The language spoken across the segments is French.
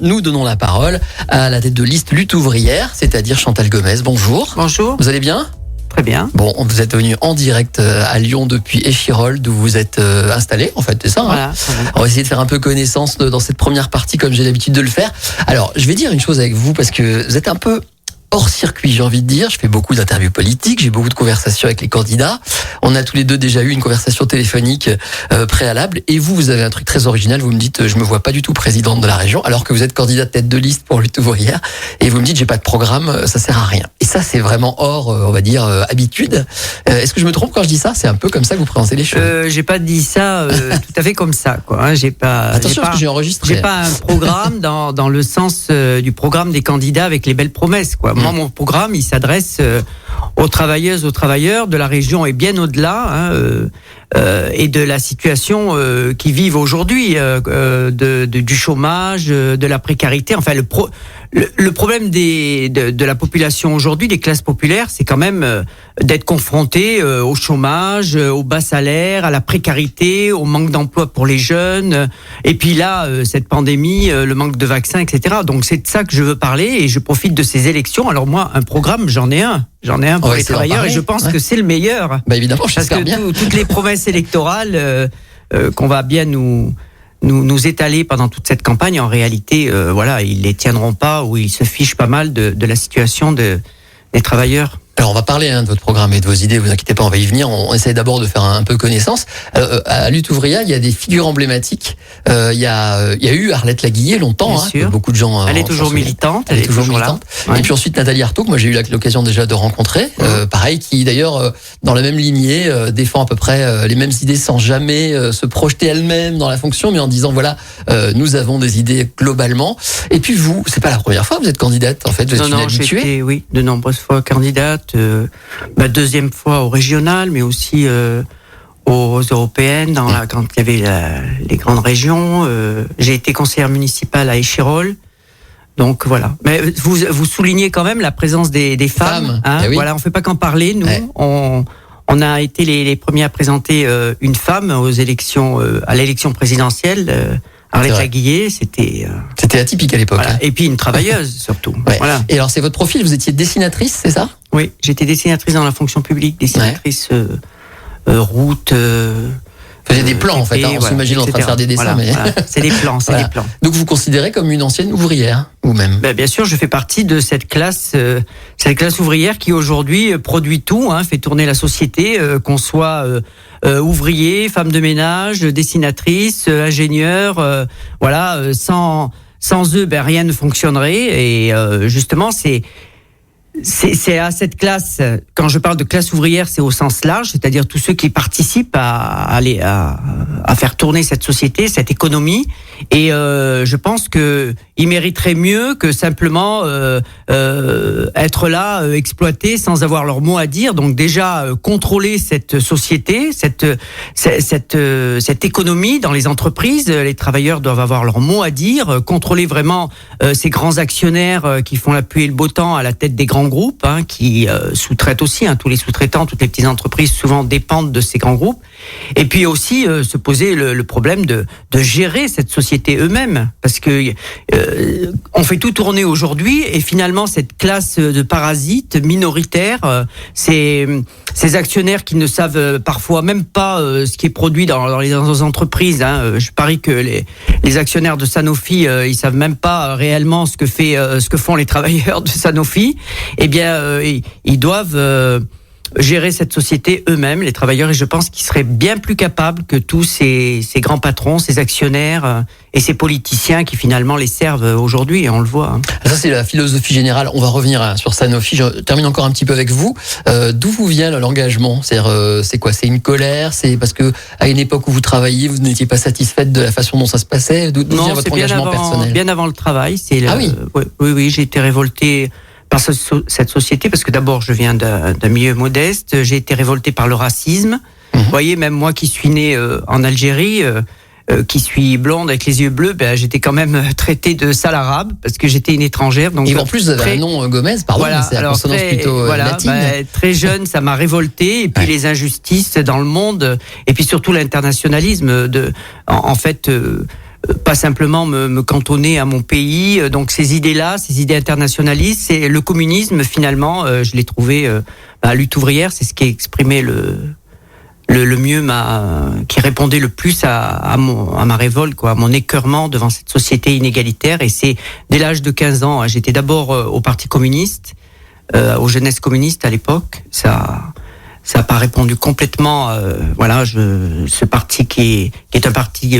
Nous donnons la parole à la tête de liste Lutte ouvrière, c'est-à-dire Chantal Gomez. Bonjour. Bonjour. Vous allez bien ? Très bien. Bon, vous êtes venu en direct à Lyon depuis Échirolles, d'où vous êtes installé, en fait, c'est ça, Voilà. On va essayer de faire un peu connaissance dans cette première partie, comme j'ai l'habitude de le faire. Alors, je vais dire une chose avec vous, parce que vous êtes un peu hors circuit, j'ai envie de dire. Je fais beaucoup d'interviews politiques, j'ai beaucoup de conversations avec les candidats. On a tous les deux déjà eu une conversation téléphonique préalable. Et vous avez un truc très original. Vous me dites, je me vois pas du tout présidente de la région, alors que vous êtes candidate tête de liste pour Lutte ouvrière. Et vous me dites, j'ai pas de programme, ça sert à rien. Et ça, c'est vraiment hors, on va dire, habitude. Est-ce que je me trompe quand je dis ça ? C'est un peu comme ça que vous présentez les choses. J'ai pas dit ça tout à fait comme ça, quoi. Hein. Attention, parce que j'ai enregistré. J'ai pas un programme dans le sens du programme des candidats avec les belles promesses, quoi. Moi, mon programme, il s'adresse aux travailleuses, aux travailleurs de la région et bien au-delà, et de la situation qu'ils vivent aujourd'hui, du chômage, de la précarité. Enfin, le problème de la population aujourd'hui, des classes populaires, c'est quand même d'être confronté au chômage, au bas salaire, à la précarité, au manque d'emploi pour les jeunes. Et puis là, cette pandémie, le manque de vaccins, etc. Donc c'est de ça que je veux parler et je profite de ces élections. Alors moi, un programme, j'en ai un pour les travailleurs et je pense que c'est le meilleur. Bah évidemment, parce que toutes les promesses électorales qu'on va bien nous étaler pendant toute cette campagne, en réalité, voilà, ils les tiendront pas ou ils se fichent pas mal de la situation des travailleurs. Alors on va parler de votre programme et de vos idées, vous inquiétez pas, on va y venir. On essaie d'abord de faire un peu connaissance. À Lutte ouvrière, il y a des figures emblématiques. Il y a eu Arlette Laguillet longtemps, beaucoup de gens. Elle est toujours militante. Elle est toujours militante. Ouais. Et puis ensuite Nathalie Arthaud, que moi j'ai eu l'occasion déjà de rencontrer, pareil, qui d'ailleurs dans la même lignée défend à peu près les mêmes idées sans jamais se projeter elle-même dans la fonction, mais en disant voilà, nous avons des idées globalement. Et puis vous, c'est pas la première fois que vous êtes candidate en fait, vous êtes une habituée. J'ai été, de nombreuses fois candidate. Deuxième fois au régional, mais aussi aux européennes, quand il y avait les grandes régions. J'ai été conseillère municipale à Échirolles. Donc voilà. Mais vous soulignez quand même la présence des femmes. Hein, oui. Voilà, on fait pas qu'en parler. Nous, on a été les premiers à présenter une femme aux élections, à l'élection présidentielle. Arlette Laguillet, c'était atypique à l'époque. Voilà. Et puis une travailleuse surtout. Ouais. Voilà. Et alors c'est votre profil, vous étiez dessinatrice, c'est ça ? Oui, j'étais dessinatrice dans la fonction publique, dessinatrice route. Faisiez des plans en fait, on s'imagine en train de faire des dessins. Voilà. C'est des plans, c'est des plans. Donc vous considérez comme une ancienne ouvrière, ou même ? Bien sûr, je fais partie de cette classe ouvrière qui aujourd'hui produit tout, fait tourner la société, qu'on soit ouvrier, femme de ménage, dessinatrice, ingénieur, sans eux, rien ne fonctionnerait. Et justement, c'est à cette classe, quand je parle de classe ouvrière, c'est au sens large, c'est-à-dire tous ceux qui participent à faire tourner cette société, cette économie. Et je pense que ils mériteraient mieux que simplement être là, exploités sans avoir leur mot à dire. Donc déjà contrôler cette société, cette économie dans les entreprises. Les travailleurs doivent avoir leur mot à dire. Contrôler vraiment ces grands actionnaires qui font la pluie et le beau temps à la tête des grands groupes, qui sous-traitent aussi. Tous les sous-traitants, toutes les petites entreprises souvent dépendent de ces grands groupes. Et puis aussi se poser le problème de gérer cette société eux-mêmes, parce que on fait tout tourner aujourd'hui et finalement cette classe de parasites minoritaires, ces actionnaires qui ne savent parfois même pas ce qui est produit dans les entreprises. Je parie que les actionnaires de Sanofi, ils savent même pas réellement ce que font les travailleurs de Sanofi. Eh bien, ils doivent gérer cette société eux-mêmes, les travailleurs, et je pense qu'ils seraient bien plus capables que tous ces grands patrons, ces actionnaires et ces politiciens qui finalement les servent aujourd'hui, et on le voit. Ça, c'est la philosophie générale. On va revenir sur Sanofi. Je termine encore un petit peu avec vous. D'où vous vient l'engagement ? C'est-à-dire, c'est quoi ? C'est une colère ? C'est parce que à une époque où vous travailliez, vous n'étiez pas satisfaite de la façon dont ça se passait ? D'où vient votre engagement personnel ? Bien avant le travail. Oui. Oui, j'ai été révolté par cette société, parce que d'abord je viens d'un milieu modeste, j'ai été révolté par le racisme. Vous voyez, même moi qui suis né en Algérie, qui suis blonde avec les yeux bleus, j'étais quand même traité de sale arabe parce que j'étais une étrangère. Donc et en plus, vous avez un nom Gomez, pardon, voilà, c'est la consonance plutôt latine. Très jeune, ça m'a révolté. Et puis les injustices dans le monde, et puis surtout l'internationalisme. En fait, pas simplement me cantonner à mon pays. Donc ces idées-là, ces idées internationalistes, c'est le communisme finalement. Je l'ai trouvé à Lutte ouvrière, c'est ce qui exprimait le mieux qui répondait le plus à ma révolte, quoi, à mon écœurement devant cette société inégalitaire. Et c'est dès l'âge de 15 ans, j'étais d'abord au Parti communiste, aux jeunesses communistes à l'époque. Ça a pas répondu complètement. Ce parti qui est un parti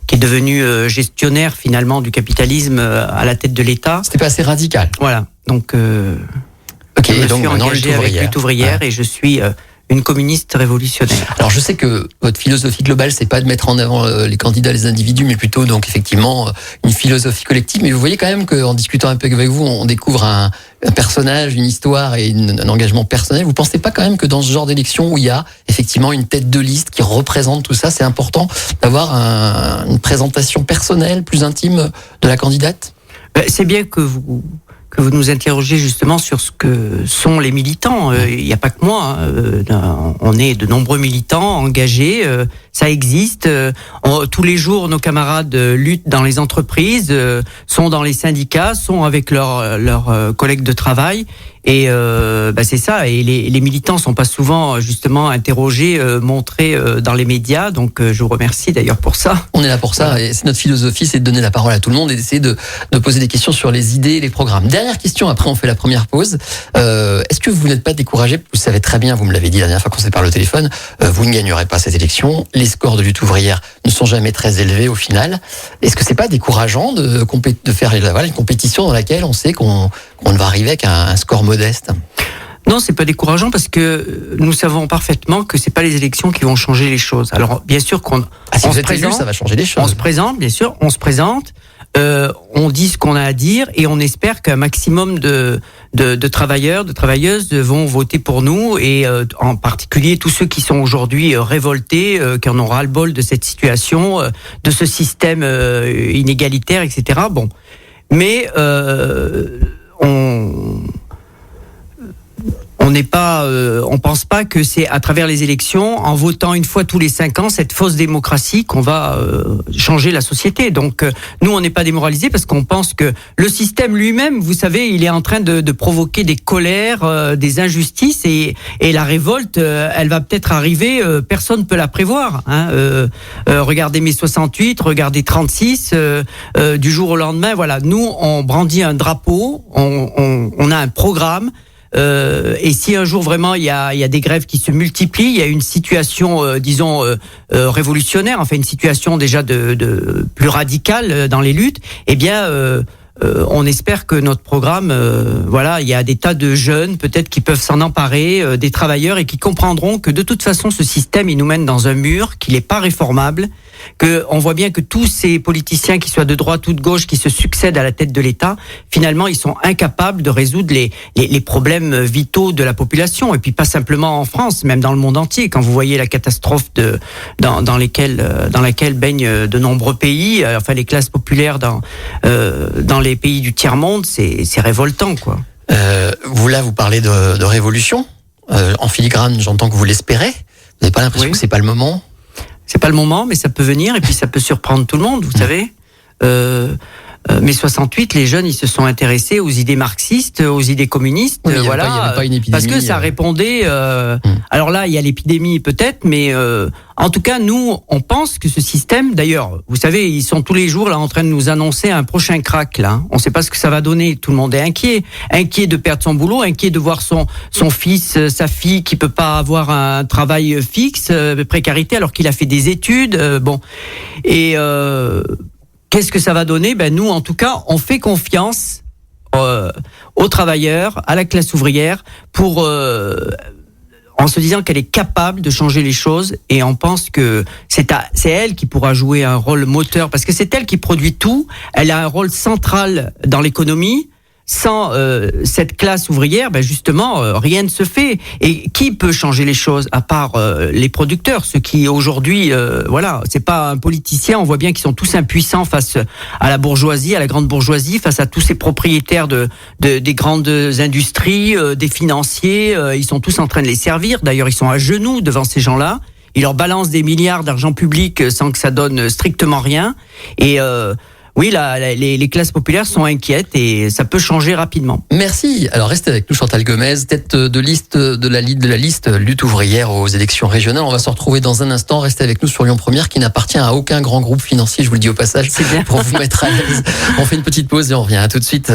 qui est devenu gestionnaire finalement du capitalisme à la tête de l'État. C'était pas assez radical. Voilà. Donc, ok. je me Donc suis engagé avec Lutte ouvrière et je suis une communiste révolutionnaire. Alors je sais que votre philosophie globale, c'est pas de mettre en avant les candidats, les individus, mais plutôt donc effectivement une philosophie collective. Mais vous voyez quand même qu'en discutant un peu avec vous, on découvre un personnage, une histoire et un engagement personnel. Vous pensez pas quand même que dans ce genre d'élection où il y a effectivement une tête de liste qui représente tout ça, c'est important d'avoir une présentation personnelle, plus intime de la candidate? C'est bien que vous nous interrogez justement sur ce que sont les militants. Il n'y a pas que moi. On est de nombreux militants engagés. Ça existe. Tous les jours, nos camarades luttent dans les entreprises, sont dans les syndicats, sont avec leurs collègues de travail. Et c'est ça. Et les militants sont pas souvent justement interrogés, montrés dans les médias. Donc je vous remercie d'ailleurs pour ça. On est là pour ça. Et c'est notre philosophie, c'est de donner la parole à tout le monde et d'essayer de poser des questions sur les idées et les programmes. Dernière question, après on fait la première pause. Est-ce que vous n'êtes pas découragé? Vous savez très bien, vous me l'avez dit la dernière fois qu'on s'est parlé au téléphone, vous ne gagnerez pas cette élection. Les scores de Lutte ouvrière ne sont jamais très élevés au final. Est-ce que c'est pas décourageant de faire une compétition dans laquelle on sait qu'on va arriver avec un score modeste? Non, c'est pas décourageant parce que nous savons parfaitement que c'est pas les élections qui vont changer les choses. Alors bien sûr si vous êtes élu, ça va changer les choses. On se présente, bien sûr, on dit ce qu'on a à dire et on espère qu'un maximum de travailleurs, de travailleuses vont voter pour nous et en particulier tous ceux qui sont aujourd'hui révoltés, qui en ont ras-le-bol de cette situation, de ce système inégalitaire, etc. Bon, mais on pense pas que c'est à travers les élections, en votant une fois tous les 5 ans, cette fausse démocratie, qu'on va changer la société. Donc nous, on n'est pas démoralisés parce qu'on pense que le système lui-même, vous savez, il est en train de provoquer des colères, des injustices et la révolte, elle va peut-être arriver. Personne ne peut la prévoir. Regardez mai 68, regardez 36, du jour au lendemain. Voilà, nous, on brandit un drapeau, on a un programme. Et si un jour vraiment il y a des grèves qui se multiplient, il y a une situation révolutionnaire, enfin une situation déjà de plus radicale dans les luttes, eh bien on espère que notre programme, il y a des tas de jeunes peut-être qui peuvent s'en emparer, des travailleurs, et qui comprendront que de toute façon ce système il nous mène dans un mur, qu'il n'est pas réformable, que on voit bien que tous ces politiciens, qui soient de droite ou de gauche, qui se succèdent à la tête de l'État, finalement ils sont incapables de résoudre les problèmes vitaux de la population, et puis pas simplement en France, même dans le monde entier. Quand vous voyez la catastrophe dans laquelle baignent de nombreux pays, enfin les classes populaires dans les pays du tiers-monde, c'est révoltant, quoi. Vous parlez de révolution. En filigrane, j'entends que vous l'espérez. Vous n'avez pas l'impression que c'est pas le moment? C'est pas le moment, mais ça peut venir, et puis ça peut surprendre tout le monde, vous savez. Mai 68, les jeunes, ils se sont intéressés aux idées marxistes, aux idées communistes, il y avait pas une épidémie, parce que ça répondait. Alors là, il y a l'épidémie peut-être, mais en tout cas, nous, on pense que ce système. D'ailleurs, vous savez, ils sont tous les jours là en train de nous annoncer un prochain crack. Là, on ne sait pas ce que ça va donner. Tout le monde est inquiet de perdre son boulot, inquiet de voir son fils, sa fille qui peut pas avoir un travail fixe, précarité, alors qu'il a fait des études. Qu'est-ce que ça va donner? Nous, en tout cas, on fait confiance aux travailleurs, à la classe ouvrière, en se disant qu'elle est capable de changer les choses, et on pense que c'est elle qui pourra jouer un rôle moteur, parce que c'est elle qui produit tout. Elle a un rôle central dans l'économie. Sans cette classe ouvrière, justement, rien ne se fait. Et qui peut changer les choses à part les producteurs, ceux qui aujourd'hui, c'est pas un politicien. On voit bien qu'ils sont tous impuissants face à la bourgeoisie, à la grande bourgeoisie, face à tous ces propriétaires des grandes industries, des financiers. Ils sont tous en train de les servir. D'ailleurs, ils sont à genoux devant ces gens-là. ils leur balancent des milliards d'argent public sans que ça donne strictement rien. Et oui, les classes populaires sont inquiètes et ça peut changer rapidement. Merci. Alors restez avec nous, Chantal Gomez, tête de liste de la liste lutte ouvrière aux élections régionales. On va se retrouver dans un instant. Restez avec nous sur Lyon Première, qui n'appartient à aucun grand groupe financier. Je vous le dis au passage, C'est bien. pour vous mettre à l'aise. On fait une petite pause et on revient. À tout de suite.